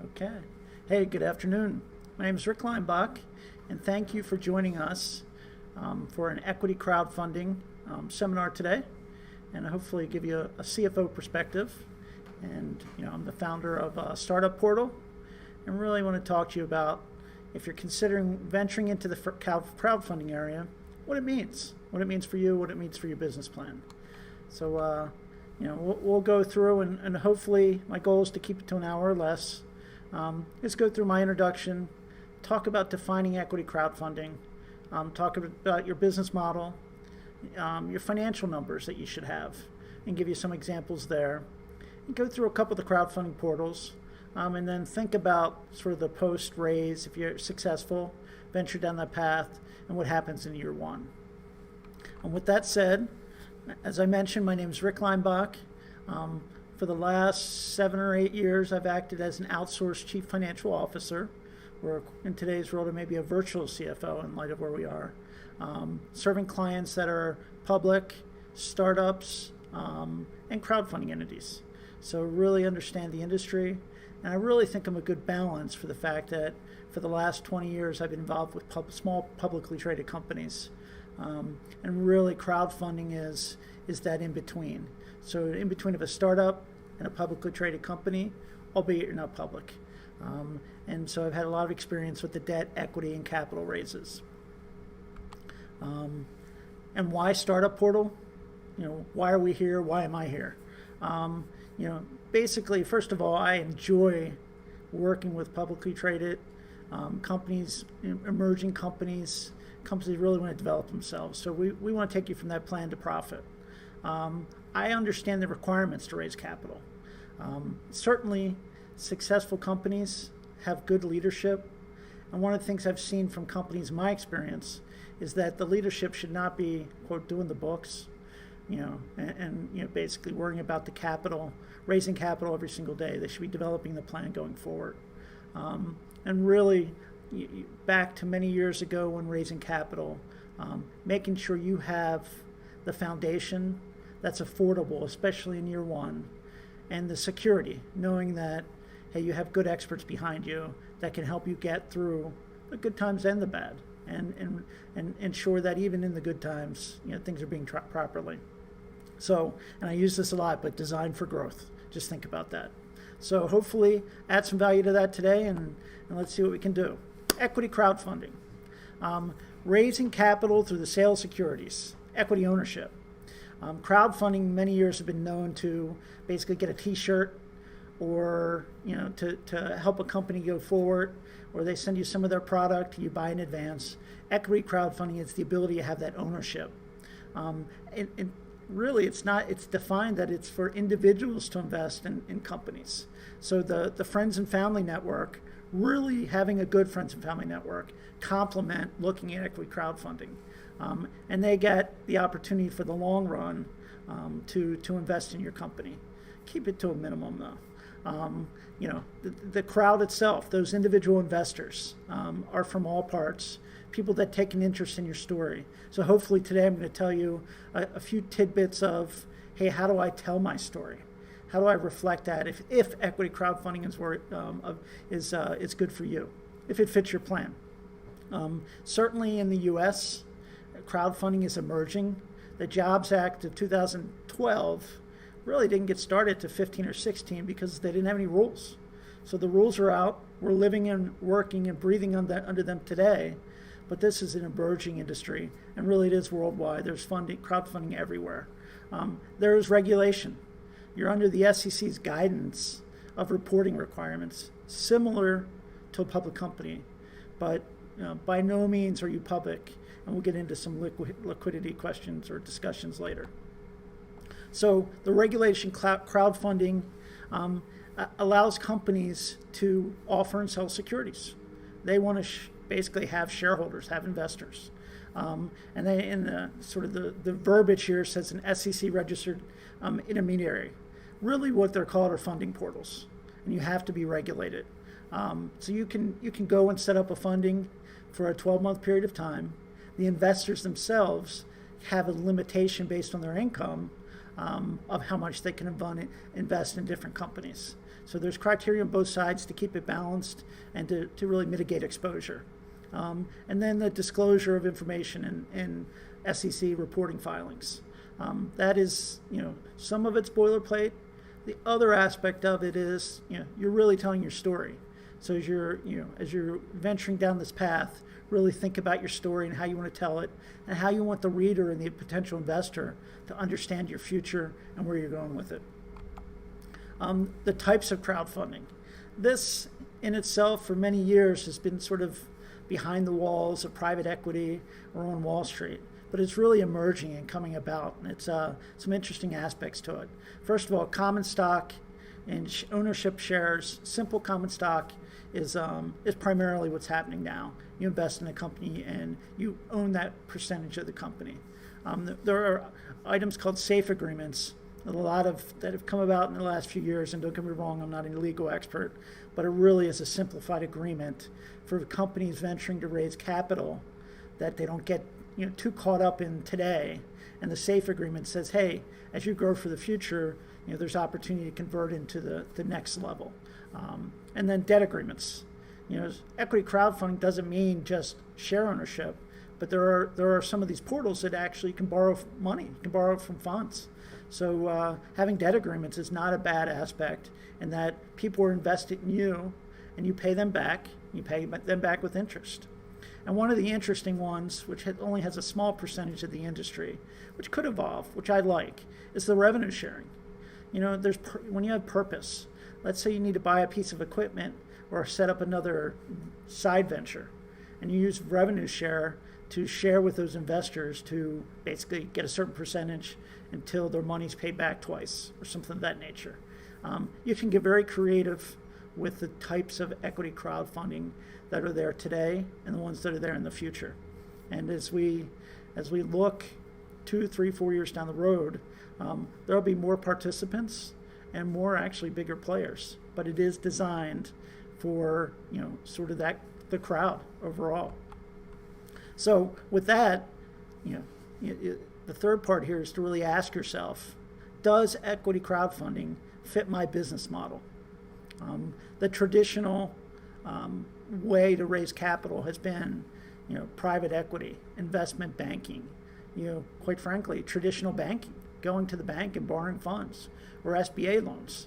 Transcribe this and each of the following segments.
Okay. Hey, good afternoon. My name is Rick Leimbach, and thank you for joining us for an equity crowdfunding seminar today, and hopefully give you a CFO perspective. And I'm the founder of Startup Portal, and really want to talk to you about, if you're considering venturing into the crowdfunding area, what it means for you, what it means for your business plan. So we'll go through, and hopefully my goal is to keep it to an hour or less. Let's go through my introduction, talk about defining equity crowdfunding, talk about your business model, your financial numbers that you should have, and give you some examples there. And go through a couple of the crowdfunding portals, and then think about sort of the post-raise, if you're successful, venture down that path, and what happens in year one. And with that said, as I mentioned, my name is Rick Leimbach. For the last 7 or 8 years, I've acted as an outsourced chief financial officer, or in today's world, it may be a virtual CFO in light of where we are, serving clients that are public, startups, and crowdfunding entities. So really understand the industry, and I really think I'm a good balance for the fact that for the last 20 years, I've been involved with small publicly traded companies. And really crowdfunding is that in between. So in between of a startup and a publicly traded company, albeit you're not public. And so I've had a lot of experience with the debt, equity, and capital raises. And why Startup Portal? Why are we here? Why am I here? Basically, first of all, I enjoy working with publicly traded companies, emerging companies that really want to develop themselves. So we want to take you from that plan to profit. I understand the requirements to raise capital. Certainly, successful companies have good leadership. And one of the things I've seen from companies in my experience is that the leadership should not be, quote, doing the books, and basically worrying about the capital, raising capital every single day. They should be developing the plan going forward. And really, back to many years ago when raising capital, making sure you have the foundation that's affordable, especially in year one, and the security, knowing that, hey, you have good experts behind you that can help you get through the good times and the bad, and ensure that even in the good times, things are being tracked properly. So, and I use this a lot, but design for growth. Just think about that. So hopefully add some value to that today, and let's see what we can do. Equity crowdfunding. Raising capital through the sale of securities, equity ownership. Crowdfunding many years have been known to basically get a t-shirt, or to help a company go forward, or they send you some of their product, you buy in advance. Equity crowdfunding is the ability to have that ownership. And really, it's defined that it's for individuals to invest in companies. So the friends and family network, really having a good friends and family network, complement looking at equity crowdfunding. And they get the opportunity for the long run to invest in your company. Keep it to a minimum, though. The crowd itself, those individual investors, are from all parts, people that take an interest in your story. So hopefully today I'm going to tell you a few tidbits of, hey, how do I tell my story? How do I reflect that if equity crowdfunding is good for you, if it fits your plan? Certainly in the U.S., crowdfunding is emerging. The Jobs Act of 2012 really didn't get started to 15 or 16 because they didn't have any rules. So the rules are out. We're living and working and breathing under them today. But this is an emerging industry, and really it is worldwide. There's crowdfunding everywhere. There is regulation. You're under the SEC's guidance of reporting requirements, similar to a public company, but by no means are you public, and we'll get into some liquidity questions or discussions later. So the regulation crowdfunding allows companies to offer and sell securities. They want to basically have shareholders, have investors. And they, in the verbiage here says an SEC registered intermediary. Really what they're called are funding portals, and you have to be regulated. So you can go and set up a funding for a 12-month period of time. The investors themselves have a limitation based on their income of how much they can invest in different companies. So there's criteria on both sides to keep it balanced and to really mitigate exposure. And then the disclosure of information in SEC reporting filings. That is, some of it's boilerplate. The other aspect of it is, you're really telling your story. So as you're venturing down this path, really think about your story and how you want to tell it, and how you want the reader and the potential investor to understand your future and where you're going with it. The types of crowdfunding. This in itself for many years has been sort of behind the walls of private equity or on Wall Street, but it's really emerging and coming about, and it's some interesting aspects to it. First of all, common stock and ownership shares. Simple common stock is primarily what's happening now. You invest in a company and you own that percentage of the company. There are items called safe agreements, a lot of that have come about in the last few years, and don't get me wrong, I'm not a legal expert, but it really is a simplified agreement for companies venturing to raise capital that they don't get too caught up in today. And the safe agreement says, hey, as you grow for the future, there's opportunity to convert into the next level. And then debt agreements. Equity crowdfunding doesn't mean just share ownership, but there are some of these portals that actually can borrow money, you can borrow from funds. So having debt agreements is not a bad aspect, in that people are invested in you and you pay them back. You pay them back with interest. And one of the interesting ones, which only has a small percentage of the industry, which could evolve, which I like, is the revenue sharing. When you have purpose, let's say you need to buy a piece of equipment or set up another side venture, and you use revenue share to share with those investors to basically get a certain percentage until their money's paid back twice or something of that nature. You can get very creative with the types of equity crowdfunding that are there today and the ones that are there in the future. And as we look 2, 3, 4 years down the road, there'll be more participants and more actually bigger players. But it is designed for sort of the crowd overall. So with that, the third part here is to really ask yourself, does equity crowdfunding fit my business model? The traditional way to raise capital has been, private equity, investment banking, quite frankly, traditional banking, going to the bank and borrowing funds, or SBA loans.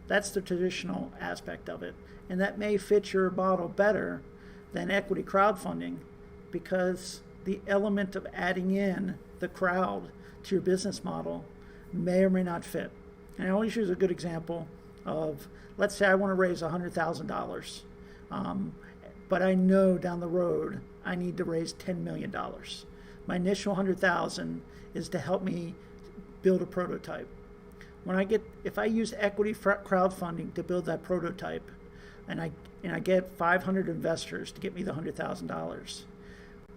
That's the traditional aspect of it. And that may fit your model better than equity crowdfunding, because the element of adding in the crowd to your business model may or may not fit. And I always use a good example of, let's say I want to raise $100,000, but I know down the road I need to raise $10 million. My initial $100,000 is to help me build a prototype. If I use equity crowdfunding to build that prototype, and I get 500 investors to get me the $100,000,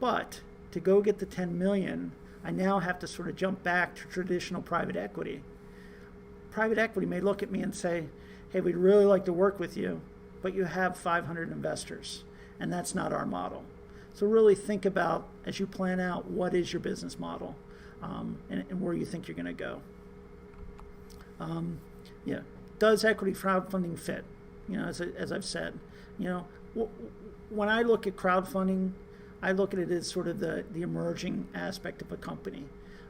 but to go get the 10 million, I now have to sort of jump back to traditional private equity. Private equity may look at me and say, hey, we'd really like to work with you, but you have 500 investors, and that's not our model. So really think about, as you plan out, what is your business model, and where you think you're going to go. Does equity crowdfunding fit? As I've said, when I look at crowdfunding, I look at it as sort of the emerging aspect of a company.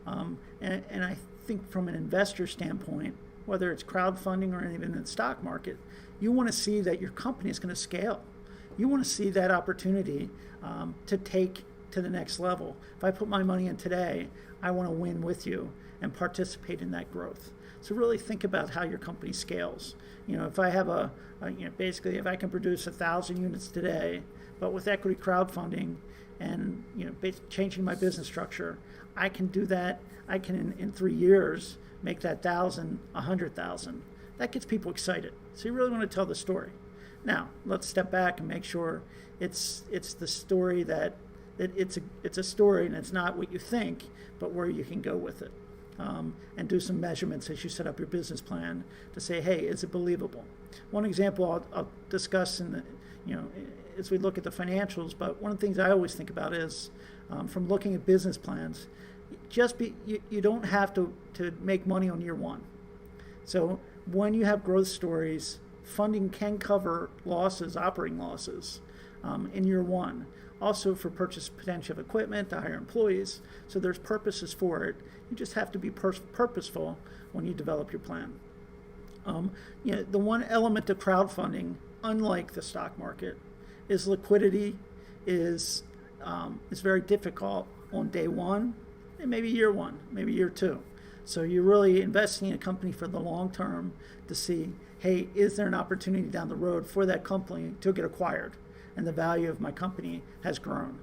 And I think from an investor standpoint, whether it's crowdfunding or even in the stock market, you want to see that your company is going to scale. You want to see that opportunity to take to the next level. If I put my money in today, I want to win with you and participate in that growth. So really think about how your company scales. If I have basically if I can produce 1,000 units today, but with equity crowdfunding and changing my business structure, I can do that. I can in 3 years make that 1,000, 100,000. That gets people excited. So you really want to tell the story. Now let's step back and make sure it's the story that it's a story, and it's not what you think, but where you can go with it. And do some measurements as you set up your business plan to say, hey, is it believable? One example I'll discuss as we look at the financials, but one of the things I always think about is from looking at business plans, you don't have to make money on year one. So when you have growth stories, funding can cover losses, operating losses, in year one. Also for purchase potential of equipment, to hire employees. So there's purposes for it. You just have to be purposeful when you develop your plan. The one element of crowdfunding, unlike the stock market, is liquidity is very difficult on day one, and maybe year one, maybe year two. So you're really investing in a company for the long term to see, hey, is there an opportunity down the road for that company to get acquired? And the value of my company has grown.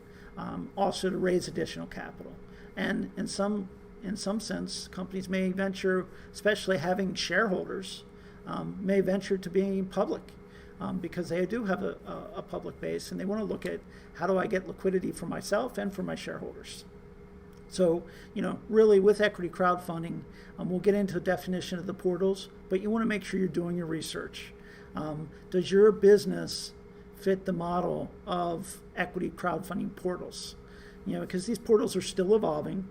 Also to raise additional capital. And in some sense, companies may venture, especially having shareholders, may venture to being public because they do have a public base, and they want to look at how do I get liquidity for myself and for my shareholders. So, really with equity crowdfunding, we'll get into the definition of the portals, but you want to make sure you're doing your research. Does your business fit the model of equity crowdfunding portals? Because these portals are still evolving,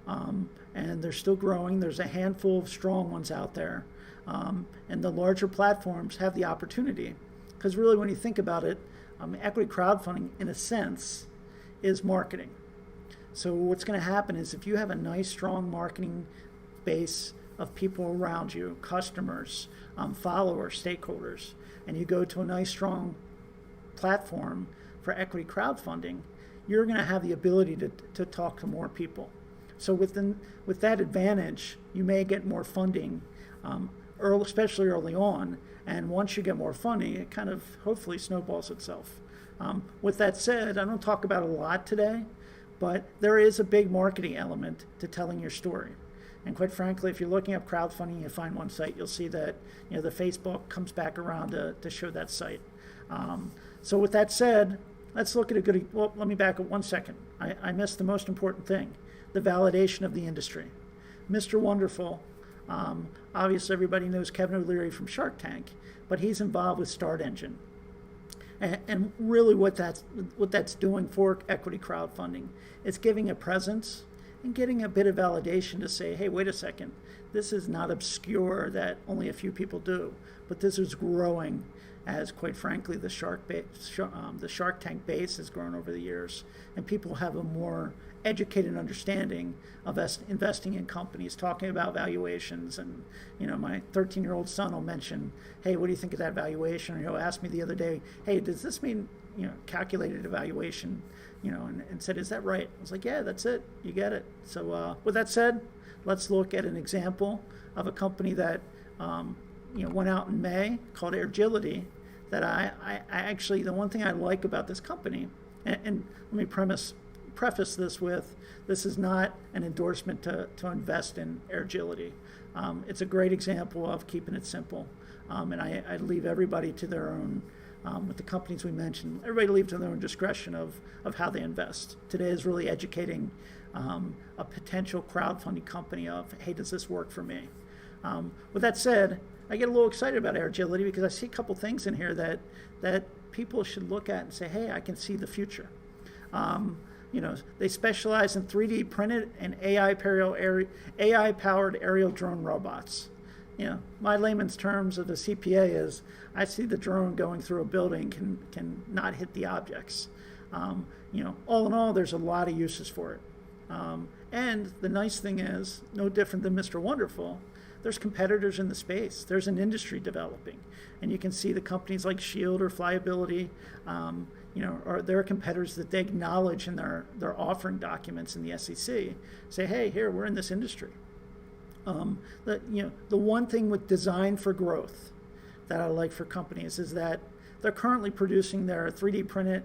and they're still growing. There's a handful of strong ones out there, and the larger platforms have the opportunity. Because really, when you think about it, equity crowdfunding, in a sense, is marketing. So what's going to happen is if you have a nice, strong marketing base of people around you, customers, followers, stakeholders, and you go to a nice, strong platform for equity crowdfunding, you're going to have the ability to talk to more people. So with that advantage, you may get more funding, especially early on. And once you get more funding, it kind of hopefully snowballs itself. With that said, I don't talk about it a lot today, but there is a big marketing element to telling your story. And quite frankly, if you're looking up crowdfunding, you find one site, you'll see that the Facebook comes back around to show that site. So with that said, let's look at let me back up 1 second. I missed the most important thing, the validation of the industry. Mr. Wonderful, obviously everybody knows Kevin O'Leary from Shark Tank, but he's involved with Start Engine. And really what that's doing for equity crowdfunding, it's giving a presence and getting a bit of validation to say, hey, wait a second, this is not obscure that only a few people do, but this is growing as, quite frankly, the Shark Tank base has grown over the years, and people have a more educated understanding of investing in companies, talking about valuations. And my 13-year-old son will mention, hey, what do you think of that valuation? Or he'll ask me the other day, hey, does this mean calculated evaluation? And said, is that right? I was like, yeah, that's it. You get it. So with that said, let's look at an example of a company that went out in May called Airgility. That I actually, the one thing I like about this company, and let me preface this with, this is not an endorsement to invest in Airgility. It's a great example of keeping it simple. And I leave everybody to their own, with the companies we mentioned, everybody leave to their own discretion of how they invest. Today is really educating a potential crowdfunding company of, hey, does this work for me? With that said, I get a little excited about Airgility because I see a couple things in here that people should look at and say, hey, I can see the future. They specialize in 3D printed and AI-powered aerial drone robots. My layman's terms of the CPA is, I see the drone going through a building can not hit the objects. All in all, there's a lot of uses for it. And the nice thing is, no different than Mr. Wonderful, there's competitors in the space. There's an industry developing. And you can see the companies like Shield or Flyability, or there are competitors that they acknowledge in their offering documents in the SEC, say, hey, here, we're in this industry. The one thing with design for growth that I like for companies is that they're currently producing their 3D printed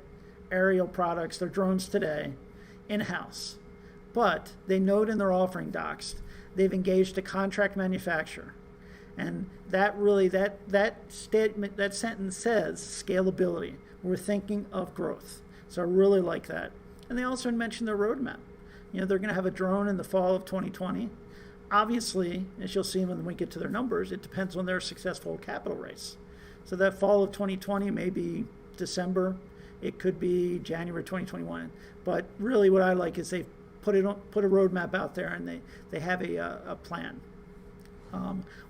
aerial products, their drones today, in-house. But they note in their offering docs, they've engaged a contract manufacturer. And that statement, that sentence says scalability. We're thinking of growth. So I really like that. And they also mentioned their roadmap. They're going to have a drone in the fall of 2020. Obviously, as you'll see when we get to their numbers, it depends on their successful capital raise. So that fall of 2020 may be December. It could be January 2021. But really what I like is they've put a roadmap out there, and they have a plan.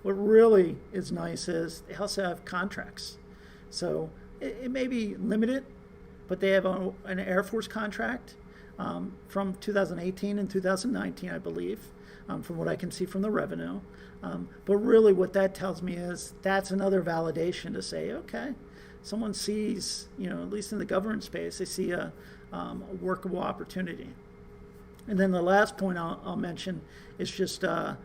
What really is nice is they also have contracts. So it may be limited, but they have an Air Force contract from 2018 and 2019, I believe, from what I can see from the revenue. But really what that tells me is that's another validation to say, okay, someone sees, at least in the government space, they see a workable opportunity. And then the last point I'll mention is just that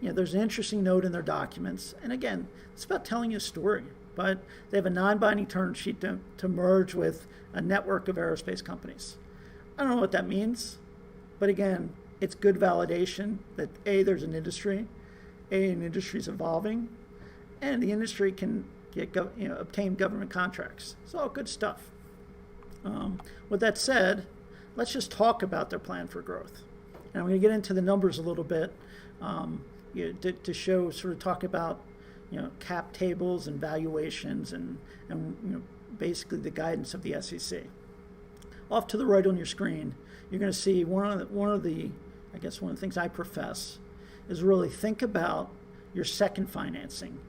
there's an interesting note in their documents. And again, it's about telling you a story. But they have a non-binding term sheet to merge with a network of aerospace companies. I don't know what that means. But again, it's good validation that A, there's an industry, an industry is evolving, and the industry can obtain government contracts. It's all good stuff. With that said, let's just talk about their plan for growth. And I'm going to get into the numbers a little bit to show, sort of talk about, cap tables and valuations and basically the guidance of the SEC. Off to the right on your screen, you're going to see one of the things I profess is really think about your second financing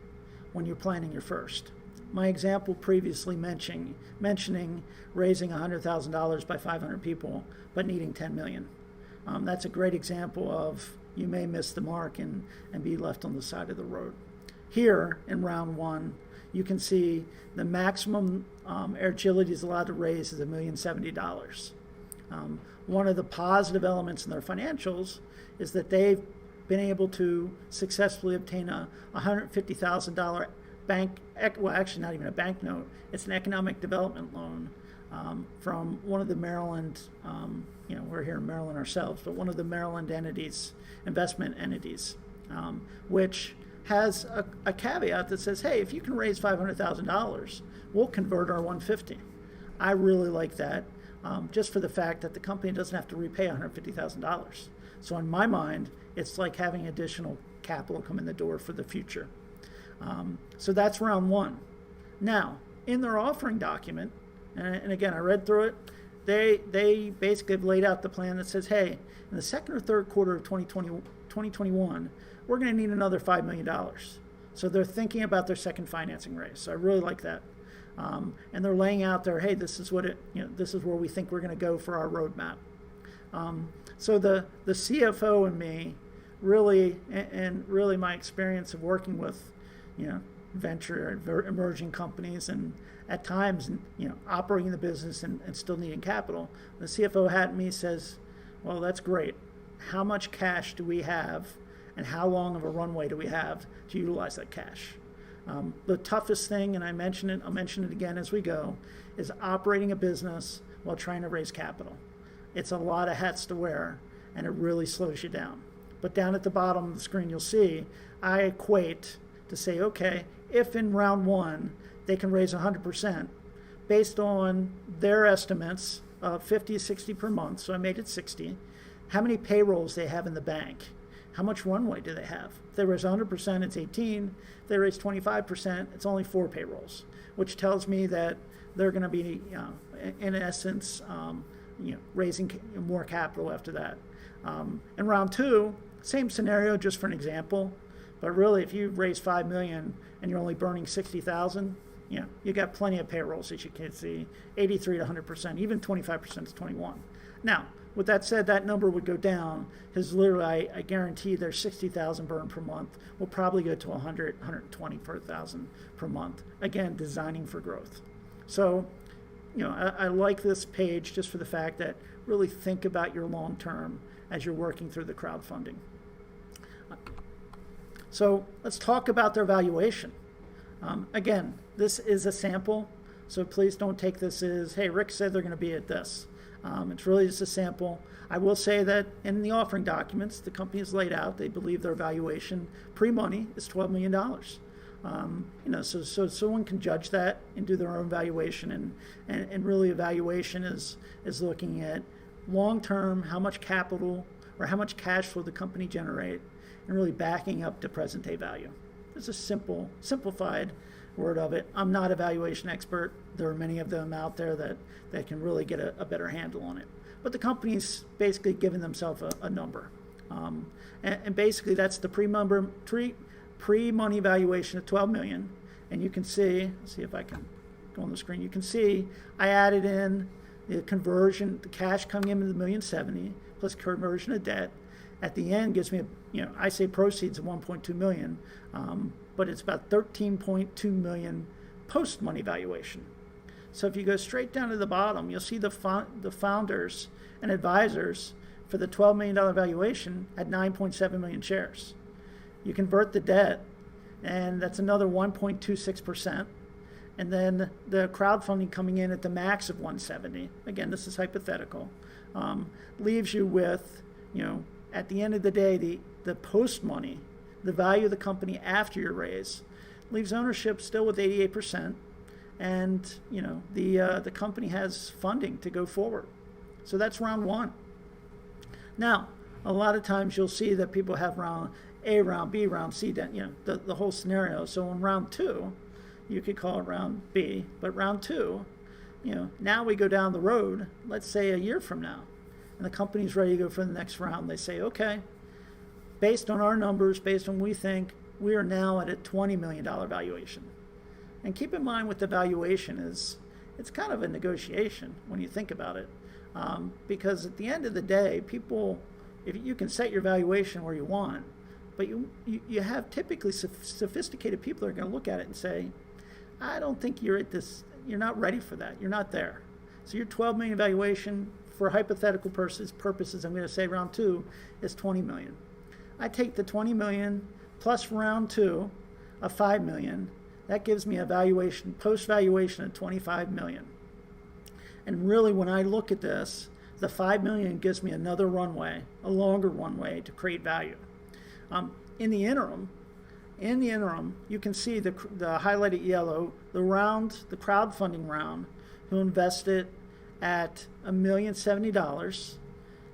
when you're planning your first. My example previously mentioning raising $100,000 by 500 people, but needing 10 million. That's a great example of you may miss the mark and be left on the side of the road. Here in round one, you can see the maximum Airgility is allowed to raise is $1,070,000. One of the positive elements in their financials is that they've been able to successfully obtain a $150,000 actually not even a bank note, it's an economic development loan from one of the Maryland, we're here in Maryland ourselves, but one of the Maryland investment entities, which has a caveat that says, hey, if you can raise $500,000, we'll convert our $150,000. I really like that, just for the fact that the company doesn't have to repay $150,000. So in my mind, it's like having additional capital come in the door for the future. So that's round one. Now, in their offering document, and again, I read through it, they basically have laid out the plan that says, hey, in the second or third quarter of 2021, we're going to need another $5 million. So they're thinking about their second financing raise. So I really like that. And they're laying out there, hey, this is this is where we think we're going to go for our roadmap. So the CFO and me really, and really my experience of working with, venture emerging companies and at times, operating the business and still needing capital. The CFO hat in me says, well, that's great. How much cash do we have and how long of a runway do we have to utilize that cash? The toughest thing, and I'll mention it again as we go, is operating a business while trying to raise capital. It's a lot of hats to wear, and it really slows you down. But down at the bottom of the screen, you'll see I equate to say, okay, if in round one they can raise 100% based on their estimates of 50 to 60 per month, so I made it 60, how many payrolls they have in the bank, how much runway do they have? If they raise 100%, it's 18. If they raise 25%, it's only 4 payrolls, which tells me that they're going to be, in essence, raising more capital after that. In round two, same scenario, just for an example, but really, if you raise $5 million and you're only burning 60,000, you got plenty of payrolls, as you can see, 83 to 100%, even 25% is 21. Now, with that said, that number would go down because literally I guarantee their 60,000 burn per month will probably go to 100, 120 per thousand per month. Again, designing for growth. So, I like this page just for the fact that really think about your long term as you're working through the crowdfunding. So let's talk about their valuation. Again, this is a sample, so please don't take this as, hey, Rick said they're going to be at this. It's really just a sample. I will say that in the offering documents, the company has laid out, they believe their valuation pre-money is $12 million. So someone can judge that and do their own valuation. And really evaluation is looking at long-term, how much capital or how much cash flow the company generate, and really backing up to present day value. It's a simplified word of it. I'm not a valuation expert. There are many of them out there that can really get a better handle on it. but the company's basically giving themselves a number. And basically that's the pre-money valuation of $12 million. And you can see if I can go on the screen, you can see I added in the conversion, the cash coming in with $1,070,000 plus conversion of debt. At the end gives me, I say proceeds of $1.2 million, but it's about $13.2 million post-money valuation. So if you go straight down to the bottom, you'll see the founders and advisors for the $12 million valuation at 9.7 million shares. You convert the debt, and that's another 1.26%. And then the crowdfunding coming in at the max of 170. Again, this is hypothetical. Leaves you with, at the end of the day, the post money, the value of the company after your raise, leaves ownership still with 88%. And the company has funding to go forward. So that's round one. Now, a lot of times you'll see that people have round A, round B, round C, the whole scenario. So in round two, you could call it round B, but round two, now we go down the road, let's say a year from now, and the company's ready to go for the next round. They say, okay, based on our numbers, based on what we think, we are now at a $20 million valuation. And keep in mind with the valuation is, it's kind of a negotiation when you think about it. Because at the end of the day, people, if you can set your valuation where you want, but you have typically sophisticated people that are going to look at it and say, I don't think you're at this, you're not ready for that, you're not there. So your 12 million valuation, for hypothetical purposes, I'm going to say round two is 20 million. I take the 20 million plus round two of 5 million, that gives me a valuation, post-valuation of 25 million. And really, when I look at this, the 5 million gives me another runway, a longer runway to create value. In the interim, you can see the highlighted yellow, the crowdfunding round, who invested at $1,070,000,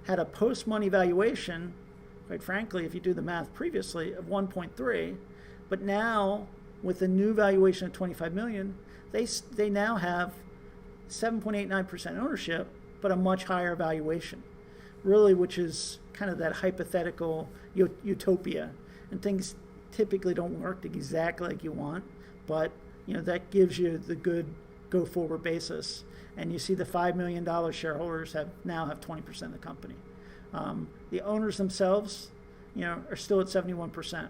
had a post-money valuation, quite frankly, if you do the math previously, of 1.3, but now with the new valuation of 25 million, they now have 7.89% ownership, but a much higher valuation, really, which is kind of that hypothetical utopia. And things typically don't work exactly like you want, but that gives you the good go forward basis. And you see the $5 million shareholders now have 20% of the company. The owners themselves, are still at 71%.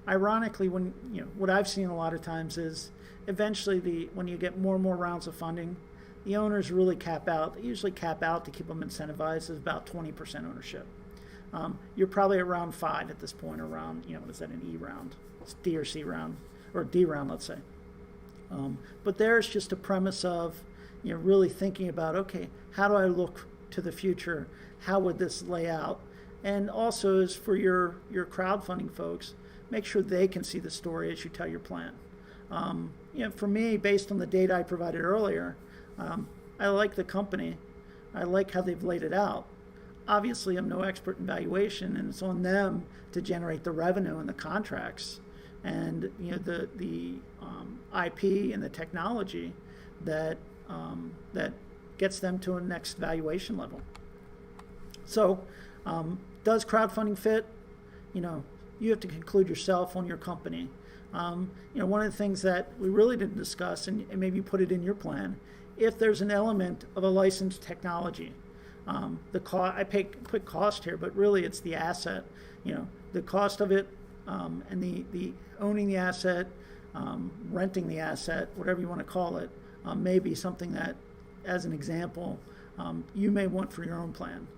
Ironically, what I've seen a lot of times is eventually when you get more and more rounds of funding, the owners really cap out. They usually cap out to keep them incentivized as about 20% ownership. You're probably at round 5 at this point, around, is that an E round? It's D or C round, or D round, let's say. But there's just a premise of, really thinking about, okay, how do I look to the future? How would this lay out? And also is for your crowdfunding folks, make sure they can see the story as you tell your plan. For me, based on the data I provided earlier, I like the company. I like how they've laid it out. Obviously, I'm no expert in valuation, and it's on them to generate the revenue and the contracts and the IP and the technology that gets them to a next valuation level. So, does crowdfunding fit? You have to conclude yourself on your company. One of the things that we really didn't discuss, and maybe you put it in your plan, if there's an element of a licensed technology, I put cost here, but really it's the asset, the cost of it, and the owning the asset, renting the asset, whatever you want to call it, may be something that, as an example, you may want for your own plan.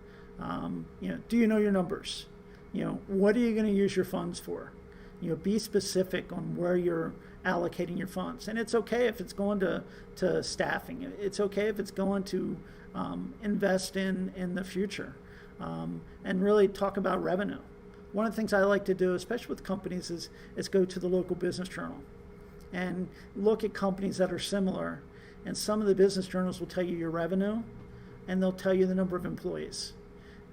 Do you know your numbers? What are you going to use your funds for? Be specific on where you're allocating your funds. And it's okay if it's going to staffing. It's okay if it's going to invest in the future, and really talk about revenue. One of the things I like to do, especially with companies, is go to the local business journal and look at companies that are similar. And some of the business journals will tell you your revenue, and they'll tell you the number of employees.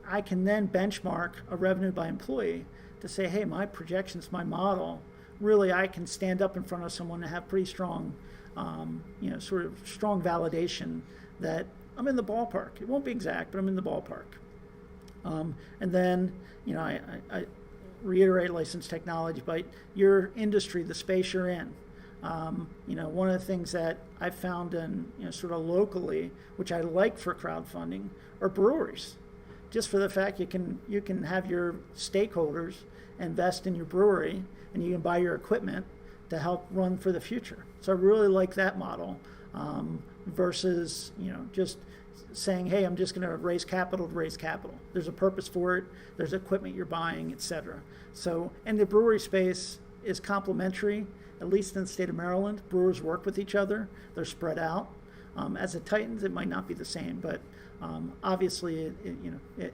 I can then benchmark a revenue by employee to say, hey, my projections, my model, really I can stand up in front of someone and have pretty strong, sort of strong validation that, I'm in the ballpark. It won't be exact, but I'm in the ballpark. And then, I reiterate licensed technology, but your industry, the space you're in. One of the things that I've found in, sort of locally, which I like for crowdfunding, are breweries. Just for the fact you can have your stakeholders invest in your brewery, and you can buy your equipment to help run for the future. So I really like that model versus, just saying, hey, I'm just going to raise capital to raise capital. There's a purpose for it. There's equipment you're buying, et cetera. So, and the brewery space is complementary, at least in the state of Maryland. Brewers work with each other. They're spread out. As it tightens, it might not be the same, but obviously,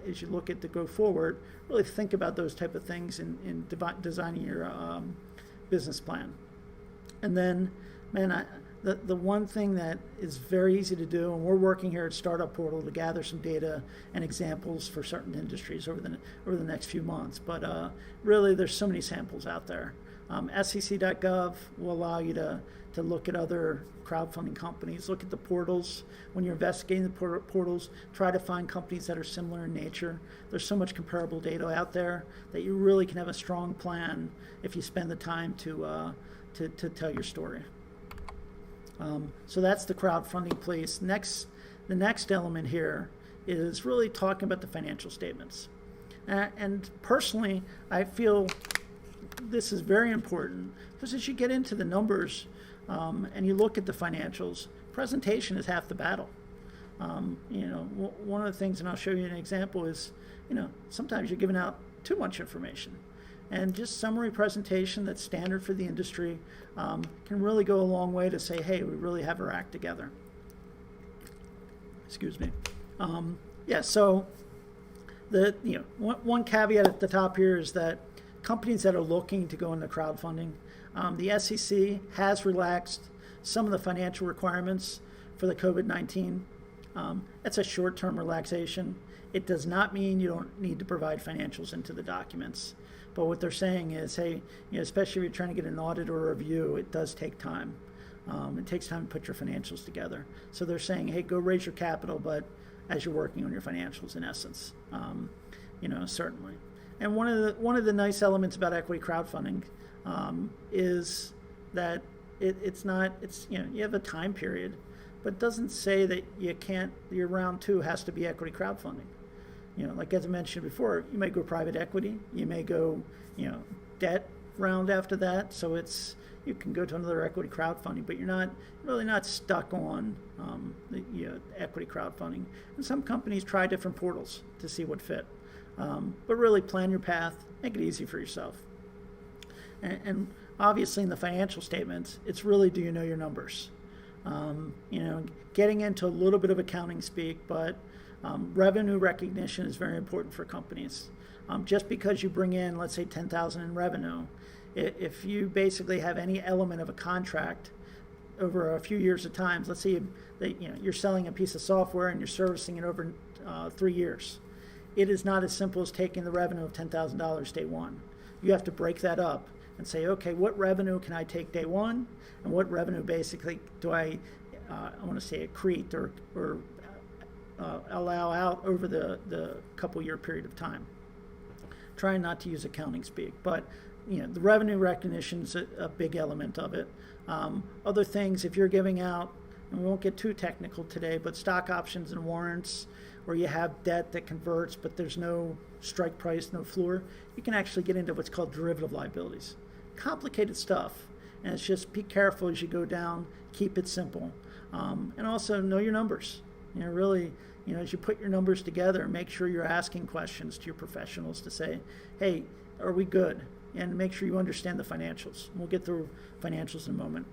as you look at the go forward, really think about those type of things in designing your business plan. And then, man, the one thing that is very easy to do, and we're working here at Startup Portal to gather some data and examples for certain industries over the next few months. But really, there's so many samples out there. SEC.gov will allow you to look at other crowdfunding companies, look at the portals. When you're investigating the portals, try to find companies that are similar in nature. There's so much comparable data out there that you really can have a strong plan if you spend the time to tell your story. So that's the crowdfunding place. The next element here is really talking about the financial statements. And personally, I feel this is very important because as you get into the numbers and you look at the financials, presentation is half the battle. One of the things, and I'll show you an example, is sometimes you're giving out too much information. And just summary presentation that's standard for the industry can really go a long way to say, hey, we really have our act together. Excuse me. So one caveat at the top here is that companies that are looking to go into crowdfunding, the SEC has relaxed some of the financial requirements for the COVID-19. It's a short-term relaxation. It does not mean you don't need to provide financials into the documents. But what they're saying is, hey, especially if you're trying to get an audit or a review, it does take time. It takes time to put your financials together. So they're saying, hey, go raise your capital, but as you're working on your financials, in essence, certainly. And one of the nice elements about equity crowdfunding is that you have a time period, but it doesn't say that your round two has to be equity crowdfunding. Like as I mentioned before, you may go private equity, you may go, debt round after that. So you can go to another equity crowdfunding, but you're really not stuck on the equity crowdfunding. And some companies try different portals to see what fit. But really plan your path, make it easy for yourself. And obviously in the financial statements, it's really, do you know your numbers? Getting into a little bit of accounting speak, but revenue recognition is very important for companies. Just because you bring in, let's say, $10,000 in revenue, if you basically have any element of a contract over a few years of time, let's say you're selling a piece of software and you're servicing it over 3 years. It is not as simple as taking the revenue of $10,000 day one. You have to break that up and say, okay, what revenue can I take day one, and what revenue basically do I want to say accrete or allow out over the couple year period of time. Trying not to use accounting speak, but the revenue recognition is a big element of it. Other things, if you're giving out, and we won't get too technical today, but stock options and warrants, where you have debt that converts, but there's no strike price, no floor, you can actually get into what's called derivative liabilities. Complicated stuff, and it's just be careful as you go down, keep it simple, and also know your numbers. Really, as you put your numbers together, make sure you're asking questions to your professionals to say, hey, are we good? And make sure you understand the financials. We'll get through financials in a moment.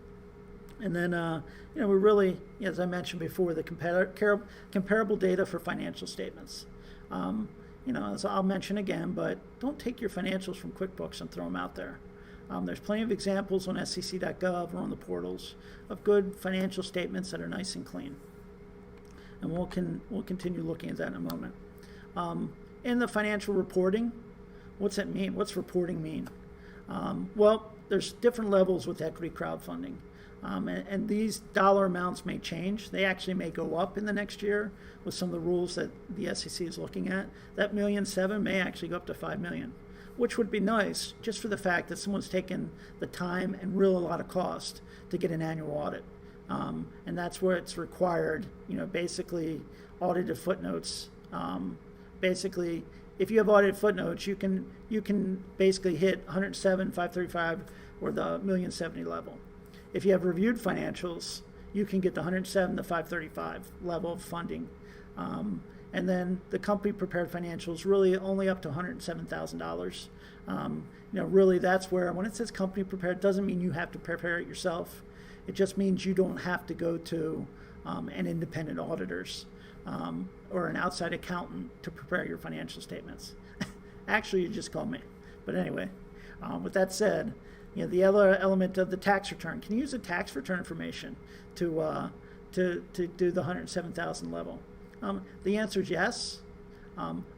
And then, we really, as I mentioned before, the comparable data for financial statements. As I'll mention again, but don't take your financials from QuickBooks and throw them out there. There's plenty of examples on SEC.gov or on the portals of good financial statements that are nice and clean. And we'll continue looking at that in a moment. In the financial reporting, what's that mean? What's reporting mean? Well, there's different levels with equity crowdfunding. And these dollar amounts may change. They actually may go up in the next year with some of the rules that the SEC is looking at. That $1.7 million may actually go up to $5 million, which would be nice just for the fact that someone's taken the time and really a lot of cost to get an annual audit. And that's where it's required, basically audited footnotes. Basically, if you have audited footnotes, you can basically hit 107, 535, or the $1.070 million level. If you have reviewed financials, you can get the 107 to 535 level of funding. And then the company prepared financials really only up to $107,000. Really that's where, when it says company prepared, it doesn't mean you have to prepare it yourself. It just means you don't have to go to an independent auditors or an outside accountant to prepare your financial statements. Actually, you just call me. But anyway, with that said, the other element of the tax return, can you use the tax return information to do the 107,000 level? The answer is yes.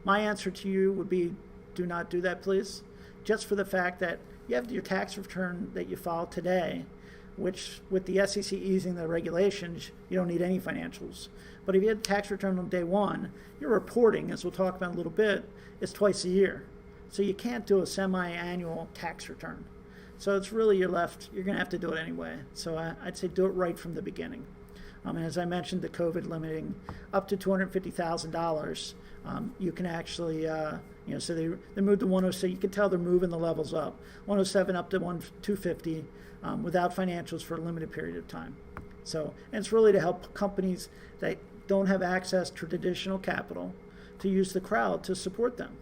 My answer to you would be, do not do that, please. Just for the fact that you have your tax return that you filed today, which with the SEC easing the regulations, you don't need any financials. But if you had a tax return on day one, your reporting, as we'll talk about in a little bit, is twice a year. So you can't do a semi-annual tax return. So it's really you're going to have to do it anyway. So I'd say do it right from the beginning. And as I mentioned, the COVID limiting up to $250,000, you can actually, so they moved to 106. You can tell they're moving the levels up, 107 up to 250 without financials for a limited period of time. So, and it's really to help companies that don't have access to traditional capital to use the crowd to support them.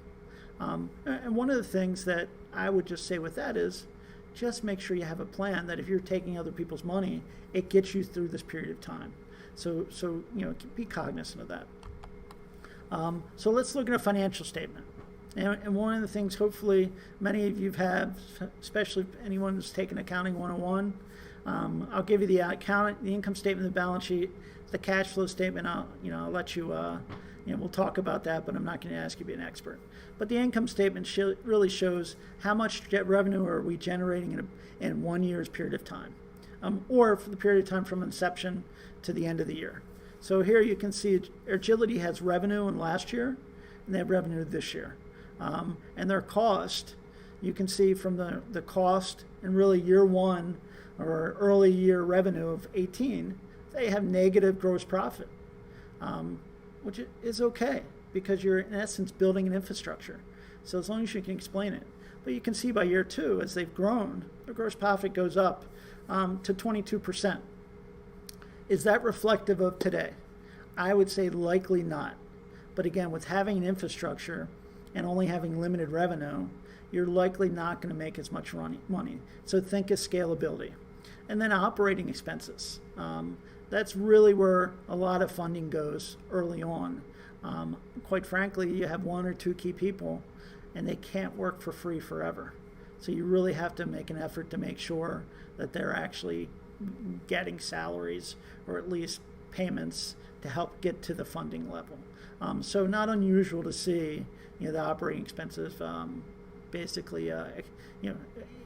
And one of the things that I would just say with that is, just make sure you have a plan that if you're taking other people's money, it gets you through this period of time. So be cognizant of that. So let's look at a financial statement. And one of the things, hopefully, many of you have, especially if anyone who's taken Accounting 101, I'll give you the income statement, the balance sheet, the cash flow statement. I'll let you. We'll talk about that, but I'm not going to ask you to be an expert. But the income statement really shows how much revenue are we generating in 1 year's period of time, or for the period of time from inception to the end of the year. So here you can see Airgility has revenue in last year, and they have revenue this year. And their cost, you can see from the cost and really year one or early year revenue of 18, they have negative gross profit, which is okay because you're in essence building an infrastructure. So as long as you can explain it. But you can see by year two, as they've grown, their gross profit goes up to 22%. Is that reflective of today? I would say likely not. But again, with having an infrastructure and only having limited revenue, you're likely not going to make as much money. So think of scalability. And then operating expenses. That's really where a lot of funding goes early on. Quite frankly, you have one or two key people, and they can't work for free forever. So you really have to make an effort to make sure that they're actually getting salaries or at least payments to help get to the funding level. So not unusual to see, the operating expenses basically,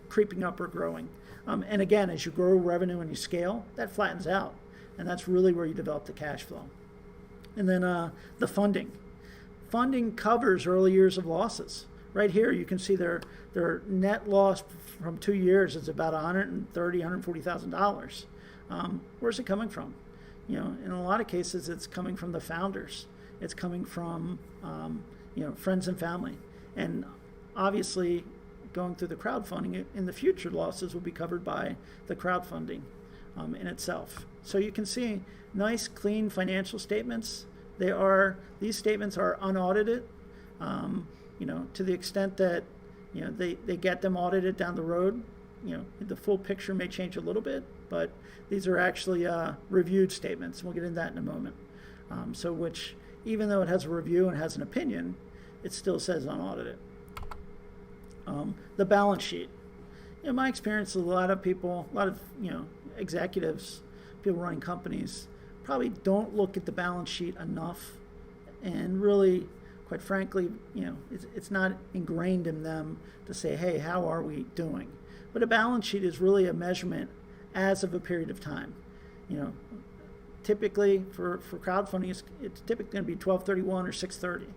creeping up or growing. And again, as you grow revenue and you scale, that flattens out. And that's really where you develop the cash flow. And then the funding. Funding covers early years of losses. Right here, you can see their net loss from 2 years is about $140,000. Where's it coming from? In a lot of cases, it's coming from the founders. It's coming from friends and family. And obviously, going through the crowdfunding, in the future, losses will be covered by the crowdfunding in itself. So you can see nice, clean financial statements. These statements are unaudited, to the extent that they get them audited down the road. The full picture may change a little bit, but these are actually reviewed statements. We'll get into that in a moment. So which, even though it has a review and has an opinion, it still says unaudited. The balance sheet. In my experience, a lot of executives, people running companies, probably don't look at the balance sheet enough, and really, quite frankly, it's not ingrained in them to say, hey, how are we doing? But a balance sheet is really a measurement as of a period of time. Typically for crowdfunding, it's typically going to be 12/31 or 6/30.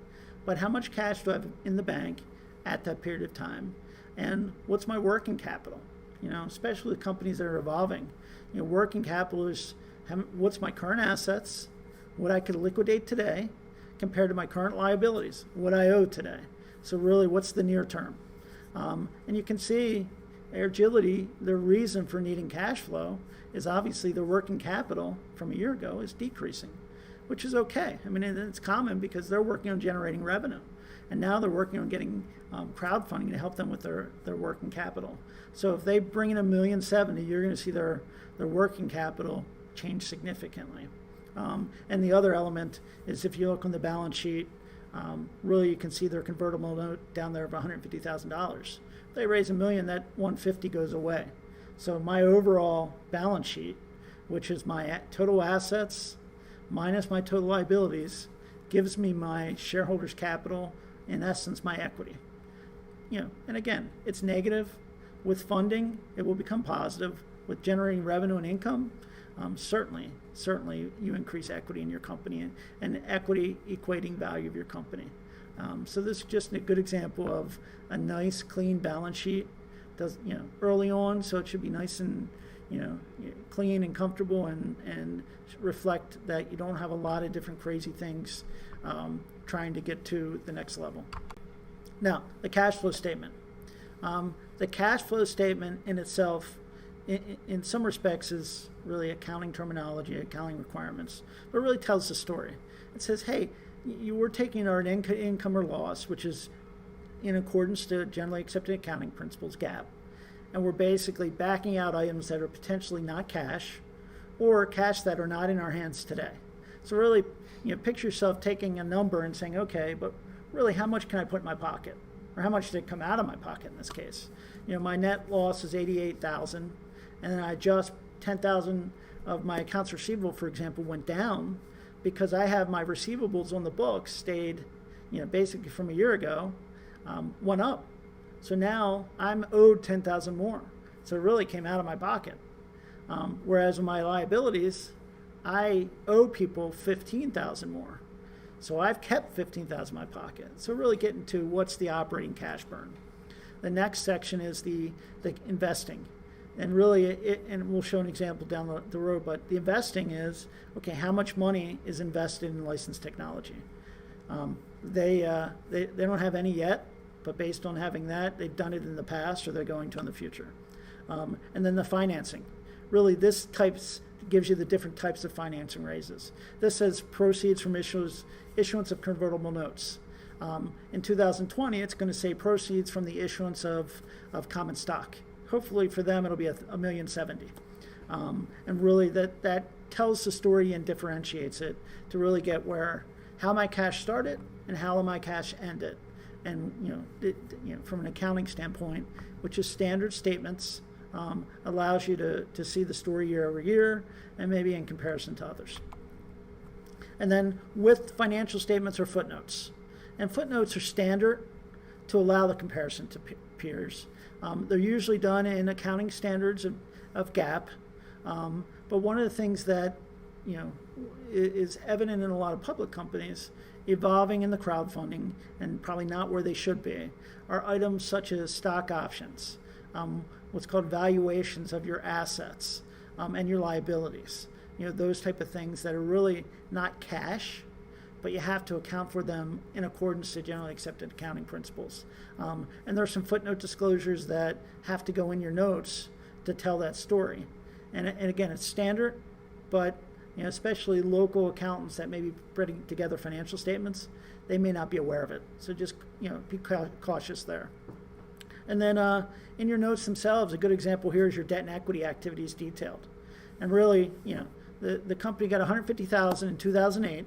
But how much cash do I have in the bank at that period of time? And what's my working capital? Especially with companies that are evolving. Working capital is what's my current assets, what I could liquidate today, compared to my current liabilities, what I owe today. So really, what's the near term? And you can see Airgility, the reason for needing cash flow is obviously the working capital from a year ago is decreasing, which is okay. I mean, it's common because they're working on generating revenue. And now they're working on getting crowdfunding to help them with their working capital. So if they bring in $1.07 million, you're going to see their working capital change significantly. And the other element is if you look on the balance sheet, really you can see their convertible note down there of $150,000. If they raise $1 million, that $150,000 goes away. So my overall balance sheet, which is my total assets minus my total liabilities, gives me my shareholders' capital, in essence, my equity. And again, it's negative. With funding, it will become positive. With generating revenue and income, certainly you increase equity in your company and equity equating value of your company. So this is just a good example of a nice, clean balance sheet. Does early on, so it should be nice and clean and comfortable and reflect that you don't have a lot of different crazy things trying to get to the next level. Now, the cash flow statement. The cash flow statement in itself, in some respects, is really accounting terminology, accounting requirements, but really tells the story. It says, hey, you were taking our income or loss, which is in accordance to generally accepted accounting principles, GAAP, and we're basically backing out items that are potentially not cash or cash that are not in our hands today. So really, picture yourself taking a number and saying, okay, but really how much can I put in my pocket? Or how much did come out of my pocket in this case? My net loss is $88,000, and then I adjust $10,000 of my accounts receivable, for example, went down because I have my receivables on the books stayed, basically from a year ago, went up. So now I'm owed $10,000 more. So it really came out of my pocket. Whereas with my liabilities, I owe people $15,000 more. So I've kept $15,000 in my pocket. So really getting to what's the operating cash burn. The next section is the investing. And really, and we'll show an example down the road, but the investing is, okay, how much money is invested in licensed technology? They don't have any yet, but based on having that, they've done it in the past or they're going to in the future. And then the financing. Really, this gives you the different types of financing raises. This says proceeds from issuance of convertible notes. In 2020, it's going to say proceeds from the issuance of common stock. Hopefully for them, it'll be $1.07 million. And really that tells the story and differentiates it to really get how my cash started and how my cash ended. And from an accounting standpoint, which is standard statements, allows you to see the story year over year and maybe in comparison to others. And then with financial statements or footnotes. And footnotes are standard to allow the comparison to peers. They're usually done in accounting standards of GAAP. But one of the things that is evident in a lot of public companies evolving in the crowdfunding and probably not where they should be are items such as stock options, what's called valuations of your assets and your liabilities. Those type of things that are really not cash, but you have to account for them in accordance to generally accepted accounting principles. And there are some footnote disclosures that have to go in your notes to tell that story. And again, it's standard, but especially local accountants that may be putting together financial statements, they may not be aware of it. So just be cautious there. And then in your notes themselves, a good example here is your debt and equity activities detailed. And really, the company got $150,000 in 2008.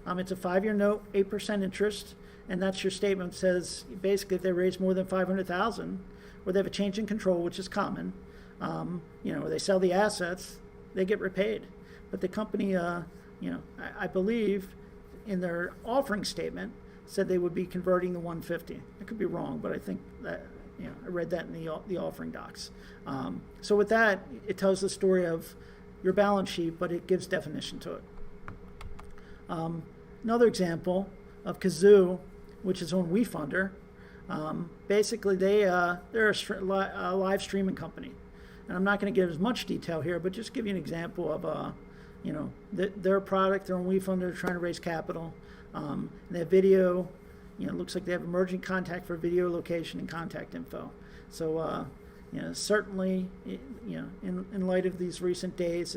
It's a 5-year note, 8% interest, and that's your statement. It says basically if they raise more than $500,000, or they have a change in control, which is common, or they sell the assets, they get repaid. But the company, I believe in their offering statement said they would be converting the $150. I could be wrong, but I think that I read that in the offering docs. So with that, it tells the story of your balance sheet, but it gives definition to it. Another example of Kazoo, which is on WeFunder. Basically, they're a live streaming company, and I'm not going to give as much detail here, but just give you an example of their product. They're on WeFunder, they're trying to raise capital. They have video. It looks like they have emerging contact for video, location, and contact info. So, certainly, in light of these recent days,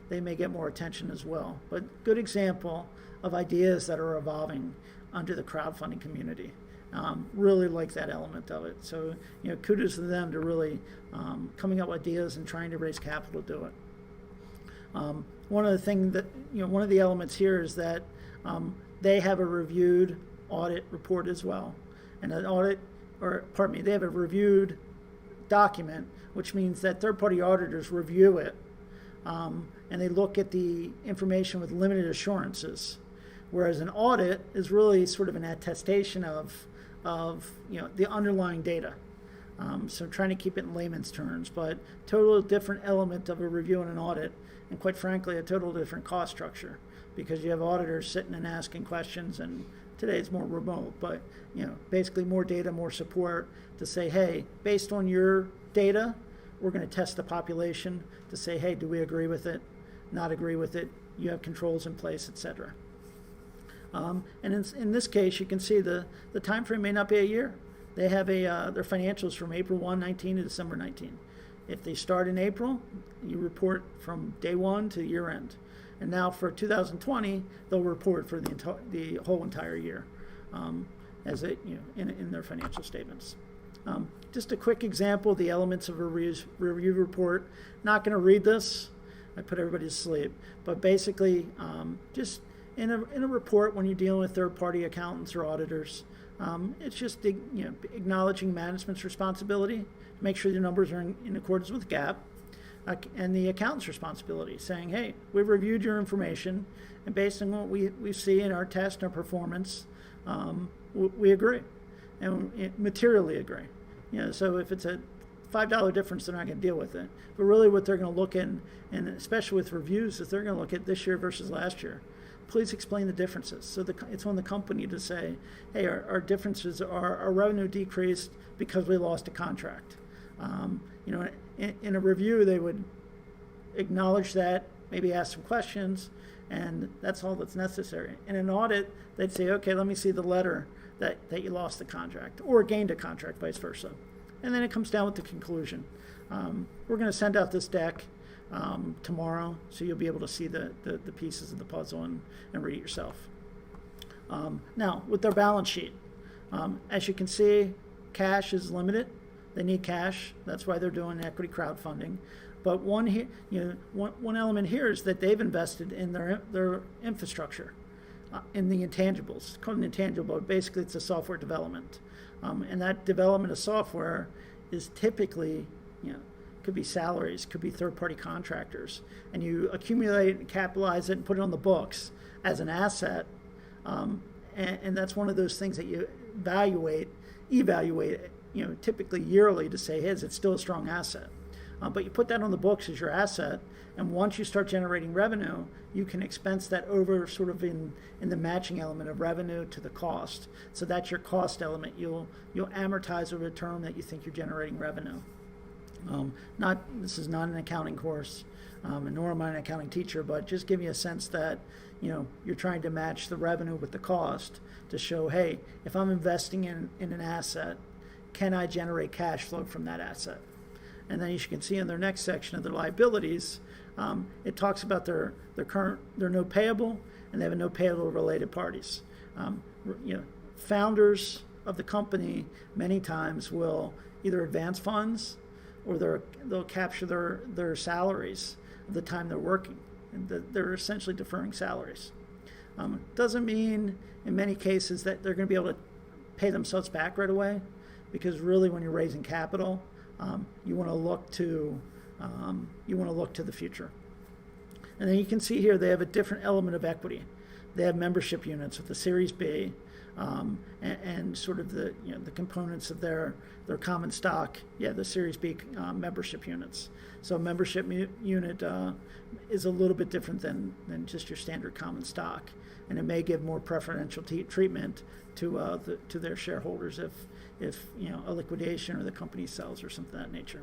they may get more attention as well. But good example of ideas that are evolving under the crowdfunding community. Really like that element of it. So, kudos to them to really coming up with ideas and trying to raise capital to do it. One of the elements here is that they have a reviewed audit report as well, and they have a reviewed document, which means that third-party auditors review it, and they look at the information with limited assurances, whereas an audit is really sort of an attestation of the underlying data. So trying to keep it in layman's terms, but total different element of a review and an audit, and quite frankly, a total different cost structure, because you have auditors sitting and asking questions, and today it's more remote, but basically more data, more support to say, hey, based on your data, we're going to test the population to say, hey, do we agree with it, not agree with it, you have controls in place, etc. And in this case, you can see the time frame may not be a year. They have their financials from April 1, 19 to December 19. If they start in April, you report from day one to year end. And now for 2020, they'll report for the whole entire year, as in their financial statements. Just a quick example of the elements of a review report. Not going to read this. I put everybody to sleep. But basically, just in a report when you're dealing with third-party accountants or auditors, it's just acknowledging management's responsibility to make sure the numbers are in accordance with GAAP. And the accountant's responsibility, saying, hey, we've reviewed your information, and based on what we see in our test and our performance, we agree, and materially agree. So if it's a $5 difference, they're not going to deal with it. But really what they're going to look in, and especially with reviews, is they're going to look at this year versus last year. Please explain the differences. So it's on the company to say, hey, our differences are our revenue decreased because we lost a contract. In a review, they would acknowledge that, maybe ask some questions, and that's all that's necessary. In an audit, they'd say, okay, let me see the letter that you lost the contract or gained a contract, vice versa. And then it comes down with the conclusion. We're going to send out this deck tomorrow, so you'll be able to see the pieces of the puzzle and read it yourself. Now, with their balance sheet, as you can see, cash is limited. They need cash. That's why they're doing equity crowdfunding. But one element here is that they've invested in their infrastructure, in the intangibles. It's called an intangible, but basically it's a software development. And that development of software is typically, could be salaries, could be third-party contractors. And you accumulate and capitalize it and put it on the books as an asset. And that's one of those things that you evaluate, typically yearly to say, hey, is it still a strong asset? But you put that on the books as your asset, and once you start generating revenue, you can expense that over sort of in the matching element of revenue to the cost. So that's your cost element. You'll amortize over the term that you think you're generating revenue. This is not an accounting course, nor am I an accounting teacher, but just give you a sense that you're trying to match the revenue with the cost to show, hey, if I'm investing in an asset, can I generate cash flow from that asset? And then as you can see in their next section of their liabilities, it talks about their note payable, and they have a note payable related parties. Founders of the company many times will either advance funds or they'll capture their salaries of the time they're working. And they're essentially deferring salaries. Doesn't mean in many cases that they're going to be able to pay themselves back right away, because really when you're raising capital, you want to look to the future. And then you can see here they have a different element of equity. They have membership units with the Series B. and sort of the the components of their common stock. Yeah, the Series B membership units. So a membership unit is a little bit different than just your standard common stock, and it may give more preferential treatment to their shareholders if a liquidation or the company sells or something of that nature.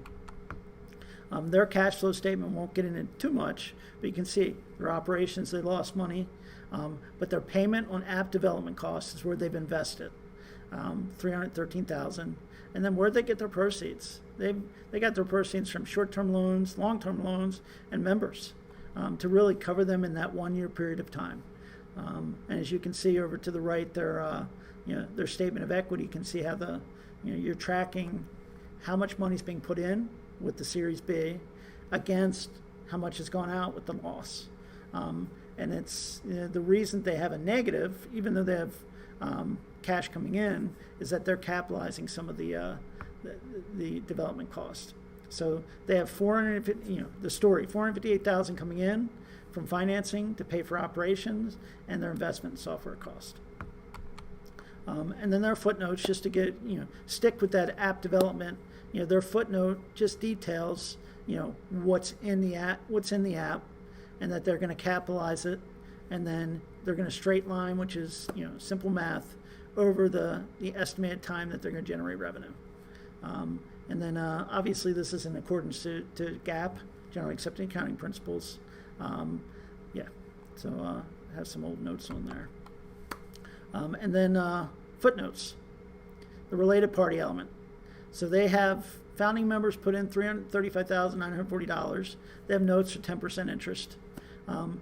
Their cash flow statement won't get into too much, but you can see their operations, they lost money, but their payment on app development costs is where they've invested, $313,000. And then where'd they get their proceeds? They got their proceeds from short-term loans, long-term loans, and members to really cover them in that 1 year period of time. And as you can see over to the right, their statement of equity, you can see how you're tracking how much money's being put in with the Series B against how much has gone out with the loss. And it's the reason they have a negative, even though they have cash coming in, is that they're capitalizing some of the development cost. So they have $458,000 coming in from financing to pay for operations and their investment in software cost. And then their footnotes, just to get stick with that app development. Their footnote just details what's in the app, and that they're going to capitalize it, and then they're going to straight line, which is simple math, over the estimated time that they're going to generate revenue. And then obviously this is in accordance to GAAP, generally accepted accounting principles. So I have some old notes on there. And then footnotes, the related party element. So they have founding members put in $335,940. They have notes for 10% interest.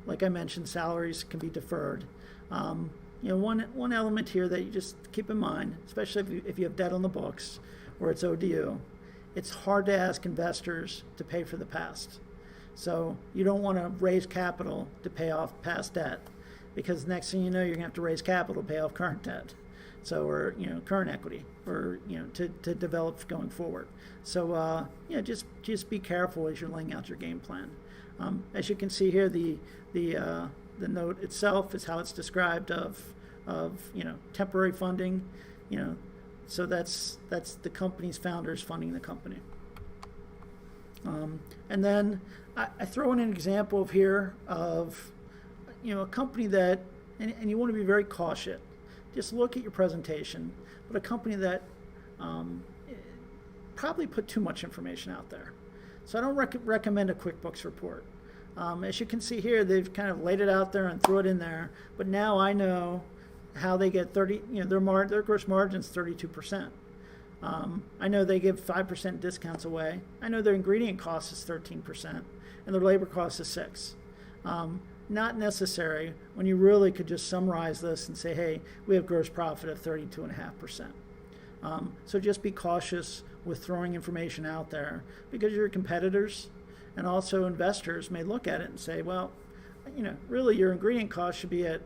Like I mentioned, salaries can be deferred. One element here that you just keep in mind, especially if you have debt on the books or it's ODU, it's hard to ask investors to pay for the past. So you don't want to raise capital to pay off past debt, because next thing you know, you're going to have to raise capital to pay off current debt. So, or current equity, or to develop going forward. So just be careful as you're laying out your game plan. As you can see here, the note itself is how it's described of temporary funding. So that's the company's founders funding the company. And then I throw in an example of here of a company that, and you want to be very cautious. Just look at your presentation, but a company that probably put too much information out there. So I don't recommend a QuickBooks report. As you can see here, they've kind of laid it out there and threw it in there, but now I know how they get their gross margin's 32%. I know they give 5% discounts away. I know their ingredient cost is 13%, and their labor cost is 6%. Not necessary when you really could just summarize this and say, hey, we have gross profit of 32.5%. So just be cautious with throwing information out there, because your competitors and also investors may look at it and say, well, really your ingredient cost should be at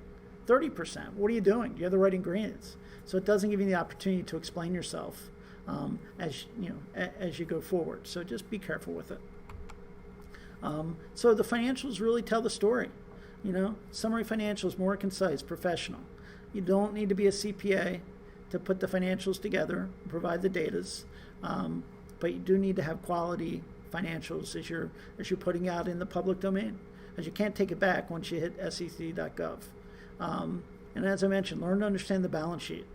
30%. What are you doing? Do you have the right ingredients? So it doesn't give you the opportunity to explain yourself as you go forward. So just be careful with it. So the financials really tell the story. Summary financials, more concise, professional. You don't need to be a CPA to put the financials together and provide the datas, but you do need to have quality financials as you're putting out in the public domain, as you can't take it back once you hit sec.gov. And as I mentioned, learn to understand the balance sheet.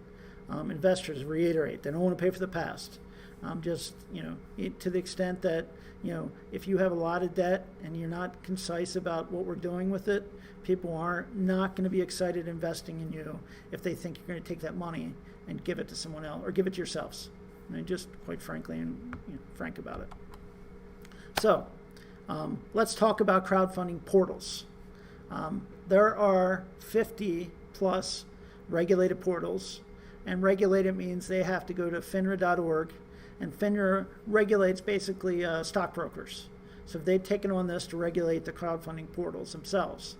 Investors reiterate, they don't want to pay for the past. To the extent that, if you have a lot of debt and you're not concise about what we're doing with it, people are not going to be excited investing in you if they think you're going to take that money and give it to someone else or give it to yourselves. Just quite frankly and frank about it. So let's talk about crowdfunding portals. There are 50 plus regulated portals, and regulated means they have to go to FINRA.org. And FINRA regulates basically stockbrokers. So they've taken on this to regulate the crowdfunding portals themselves.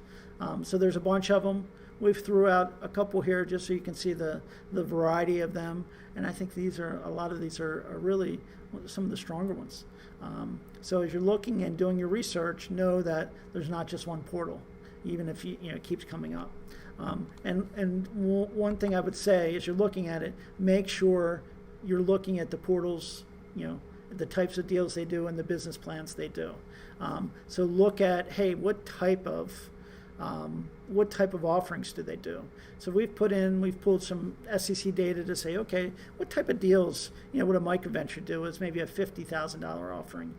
So there's a bunch of them. We've threw out a couple here just so you can see the variety of them. And I think a lot of these are really some of the stronger ones. So as you're looking and doing your research, know that there's not just one portal. even if it keeps coming up. One thing I would say as you're looking at it, make sure you're looking at the portals, the types of deals they do and the business plans they do. So look at, hey, what type of offerings do they do? So we've pulled some SEC data to say, okay, what type of deals, would a microventure do? Is maybe a $50,000 offering,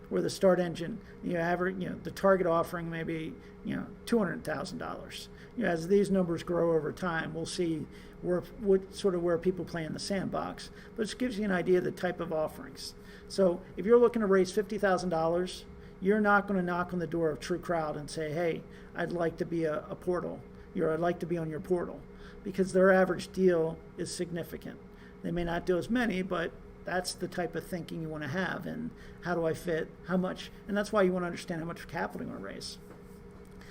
where the start engine, the target offering maybe, $200,000. As these numbers grow over time, we'll see where people play in the sandbox. But it gives you an idea of the type of offerings. So if you're looking to raise $50,000, you're not going to knock on the door of True Crowd and say, hey, I'd like to be a portal. I'd like to be on your portal, because their average deal is significant. They may not do as many, but that's the type of thinking you want to have. And how do I fit? How much? And that's why you want to understand how much capital you want to raise.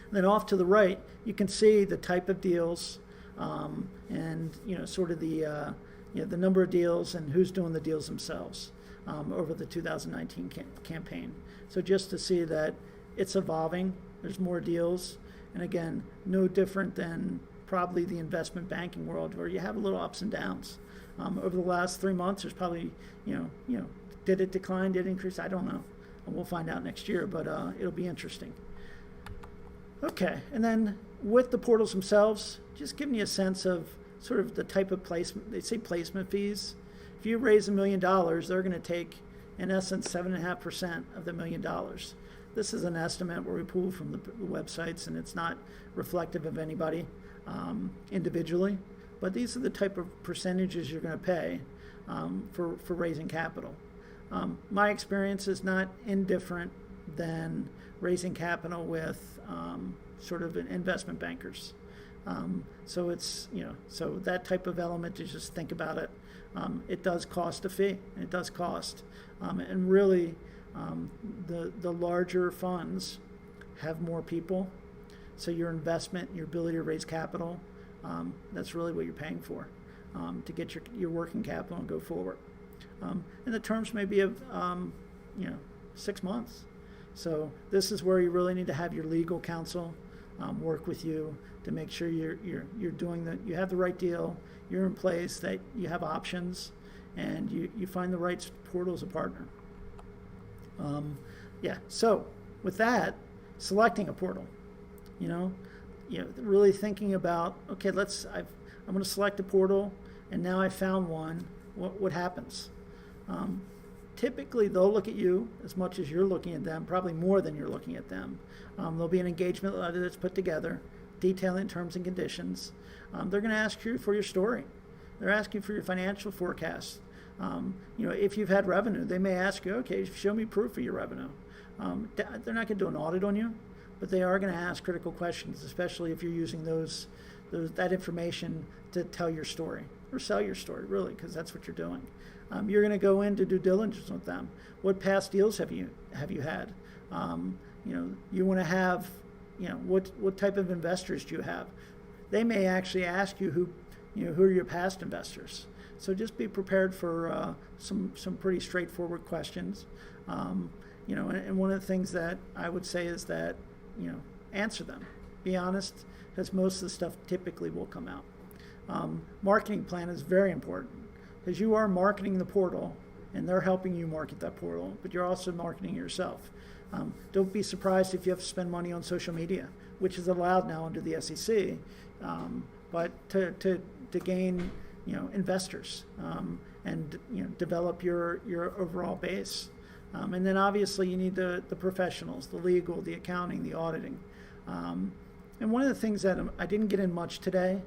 And then off to the right, you can see the type of deals, and sort of the number of deals and who's doing the deals themselves over the 2019 campaign. So just to see that it's evolving, there's more deals, and again, no different than probably the investment banking world, where you have a little ups and downs. Over the last 3 months, there's probably, did it decline, did it increase? I don't know. We'll find out next year, but it'll be interesting. Okay, and then with the portals themselves, just giving you a sense of sort of the type of placement. They say placement fees. If you raise $1 million, they're going to take, in essence, 7.5% of the $1 million. This is an estimate where we pull from the websites, and it's not reflective of anybody individually. But these are the type of percentages you're going to pay for raising capital. My experience is not indifferent than raising capital with sort of investment bankers. So it's, so that type of element, to just think about it. It does cost a fee. It does cost. And really, the larger funds have more people. So your investment, your ability to raise capital, that's really what you're paying for, to get your working capital and go forward. And the terms may be of 6 months. So this is where you really need to have your legal counsel work with you to make sure you're doing you have the right deal, you're in place, that you have options, and you find the right portal as a partner. So with that, selecting a portal, really thinking about, okay, I'm going to select a portal, and now I found one. What happens? Typically, they'll look at you as much as you're looking at them, probably more than you're looking at them. There'll be an engagement letter that's put together, detailing terms and conditions. They're going to ask you for your story. They're asking for your financial forecast. If you've had revenue, they may ask you, okay, show me proof of your revenue. They're not going to do an audit on you, but they are going to ask critical questions, especially if you're using that information to tell your story or sell your story, really, because that's what you're doing. You're going to go into due diligence with them. What past deals have you had? You want to have, what type of investors do you have? They may actually ask you who are your past investors. So just be prepared for some pretty straightforward questions. And one of the things that I would say is that, answer them. Be honest, because most of the stuff typically will come out. Marketing plan is very important, because you are marketing the portal, and they're helping you market that portal, but you're also marketing yourself. Don't be surprised if you have to spend money on social media, which is allowed now under the SEC, but to gain investors and develop your overall base. And then obviously you need the professionals, the legal, the accounting, the auditing. And one of the things that I didn't get in much today,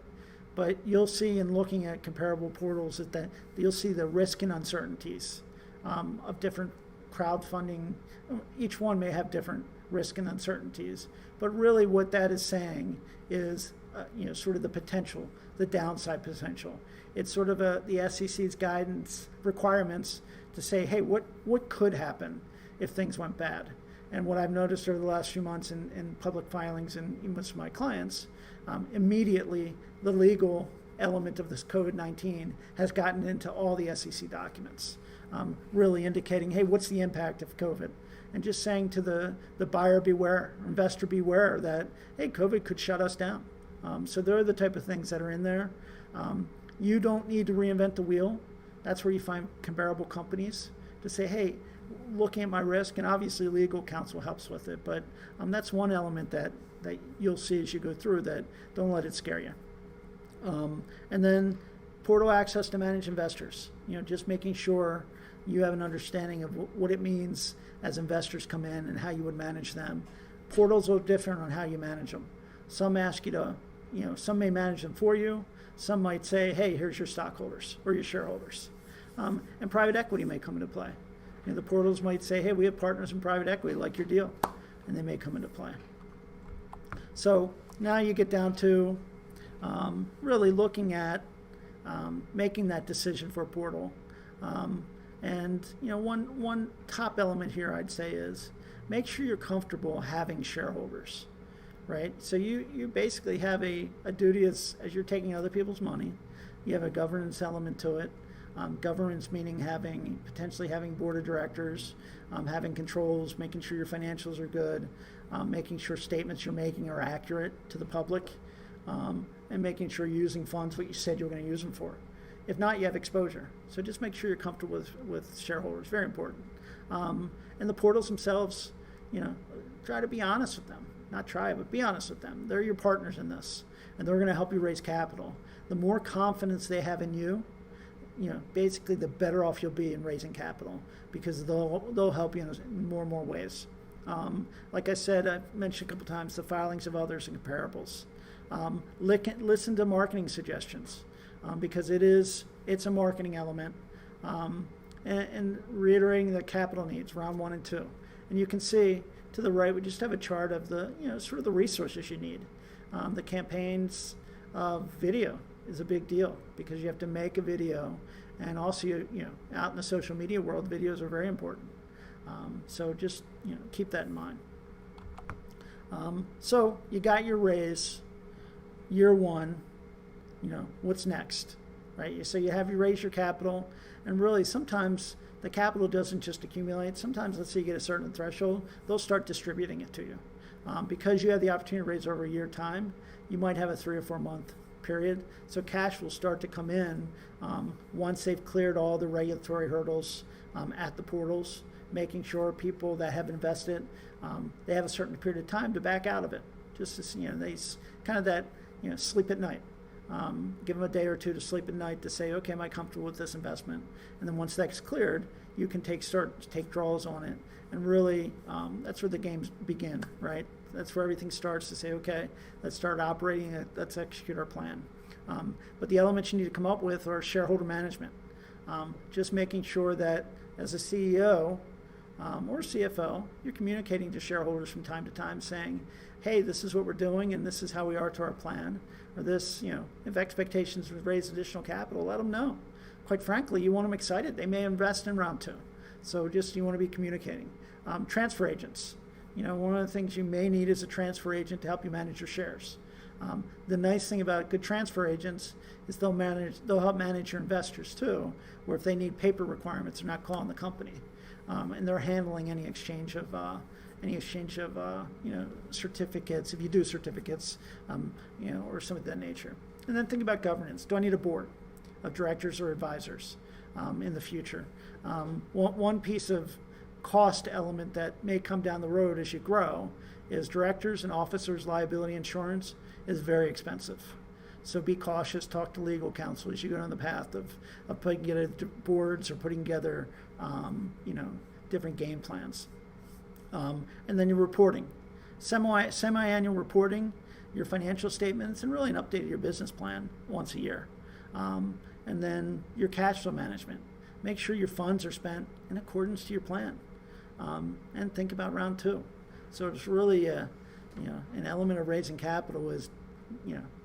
but you'll see in looking at comparable portals that you'll see the risk and uncertainties of different crowdfunding. Each one may have different risk and uncertainties, but really what that is saying is sort of the potential, the downside potential. It's sort of the SEC's guidance requirements to say, hey, what could happen if things went bad? And what I've noticed over the last few months in public filings and with my clients, immediately the legal element of this COVID-19 has gotten into all the SEC documents, really indicating, hey, what's the impact of COVID? and just saying to the buyer beware, investor beware that, hey, COVID could shut us down. So there are the type of things that are in there. You don't need to reinvent the wheel. That's where you find comparable companies to say, hey, looking at my risk, and obviously legal counsel helps with it, but that's one element that you'll see as you go through that. Don't let it scare you. And then portal access to manage investors. Just making sure you have an understanding of what it means as investors come in and how you would manage them. Portals are different on how you manage them. Some ask you to, some may manage them for you. Some might say, hey, here's your stockholders or your shareholders. And private equity may come into play. The portals might say, hey, we have partners in private equity, like your deal, and they may come into play. So now you get down to really looking at making that decision for a portal. And one top element here I'd say is make sure you're comfortable having shareholders, right? So you basically have a duty as you're taking other people's money. You have a governance element to it. Governance meaning potentially having board of directors, having controls, making sure your financials are good, making sure statements you're making are accurate to the public, and making sure you're using funds what you said you were going to use them for. If not, you have exposure. So just make sure you're comfortable with shareholders. Very important. And the portals themselves, try to be honest with them. Not try, but be honest with them. They're your partners in this, and they're going to help you raise capital. The more confidence they have in you, basically the better off you'll be in raising capital, because they'll help you in more and more ways. Like I said, I've mentioned a couple times the filings of others and comparables. Listen to marketing suggestions, because it's a marketing element. And reiterating the capital needs, round 1 and 2. And you can see to the right, we just have a chart of the, sort of the resources you need. The campaigns video is a big deal, because you have to make a video, and also out in the social media world, videos are very important. So just keep that in mind. So you got your raise, year 1. What's next, right? So you raise your capital, and really sometimes the capital doesn't just accumulate. Sometimes, let's say you get a certain threshold, they'll start distributing it to you. Because you have the opportunity to raise over a year time, you might have a 3 or 4 month period. So cash will start to come in once they've cleared all the regulatory hurdles at the portals, making sure people that have invested, they have a certain period of time to back out of it. Just as, they kind of that, sleep at night. Give them a day or two to sleep at night to say, okay, am I comfortable with this investment? And then once that's cleared, you can start to take draws on it. And really, that's where the games begin, right? That's where everything starts to say, okay, let's start operating it, let's execute our plan. But the elements you need to come up with are shareholder management. Just making sure that as a CEO or CFO, you're communicating to shareholders from time to time saying, hey, this is what we're doing and this is how we are to our plan. Or this, if expectations would raise additional capital, let them know. Quite frankly, you want them excited. They may invest in round 2. So you want to be communicating. Transfer agents. One of the things you may need is a transfer agent to help you manage your shares. The nice thing about good transfer agents is they'll help manage your investors too, where if they need paper requirements, they're not calling the company. And they're handling any exchange of certificates, if you do certificates, or something of that nature. And then think about governance. Do I need a board of directors or advisors in the future? One piece of cost element that may come down the road as you grow is directors and officers liability insurance is very expensive. So be cautious, talk to legal counsel as you go down the path of putting together boards or putting together different game plans. And then your reporting. Semi-annual reporting, your financial statements, and really an update of your business plan once a year. And then your cash flow management. Make sure your funds are spent in accordance to your plan. And think about round 2. So it's really an element of raising capital is,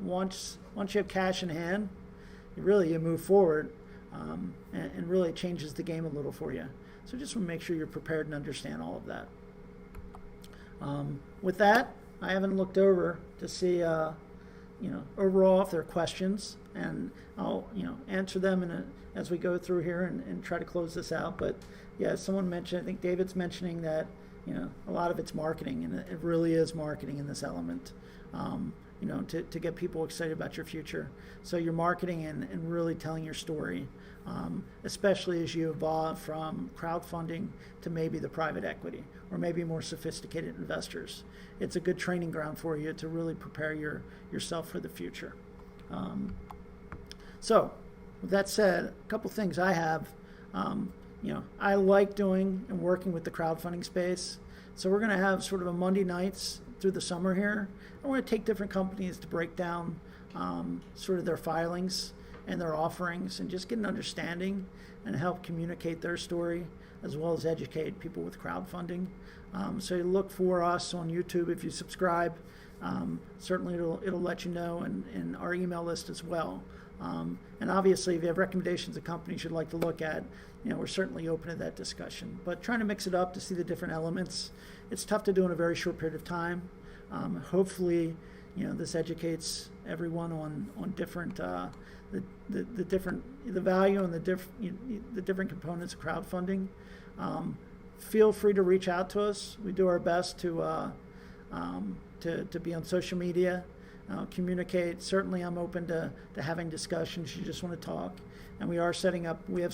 once you have cash in hand, you move forward, and really changes the game a little for you. So just want to make sure you're prepared and understand all of that. With that, I haven't looked over to see, overall if there are questions, and I'll, answer them as we go through here and try to close this out. But yeah, someone mentioned, I think David's mentioning that a lot of it's marketing, and it really is marketing in this element. To get people excited about your future. So you're marketing and really telling your story, especially as you evolve from crowdfunding to maybe the private equity or maybe more sophisticated investors. It's a good training ground for you to really prepare yourself for the future. So with that said, a couple things I have. I like doing and working with the crowdfunding space. So we're going to have sort of a Monday nights through the summer here. And we're going to take different companies to break down sort of their filings and their offerings and just get an understanding and help communicate their story as well as educate people with crowdfunding. So you look for us on YouTube if you subscribe. Certainly it'll let you know, and our email list as well. And obviously, if you have recommendations of companies you'd like to look at, we're certainly open to that discussion. But trying to mix it up to see the different elements, it's tough to do in a very short period of time. Hopefully, this educates everyone on different the value and the different components of crowdfunding. Feel free to reach out to us. We do our best to be on social media. Communicate. Certainly, I'm open to having discussions. You just want to talk, and we have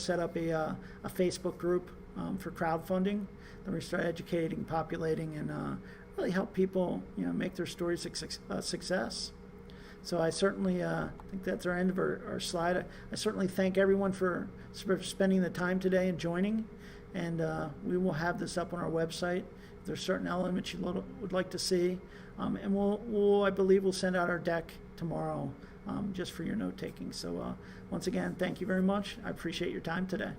set up a Facebook group for crowdfunding. Then we start educating, populating, and really help people make their stories a success. So I certainly think that's our end of our slide. I certainly thank everyone for spending the time today and joining, and we will have this up on our website. If there's certain elements you would like to see. And I believe we'll send out our deck tomorrow just for your note taking. So once again, thank you very much. I appreciate your time today.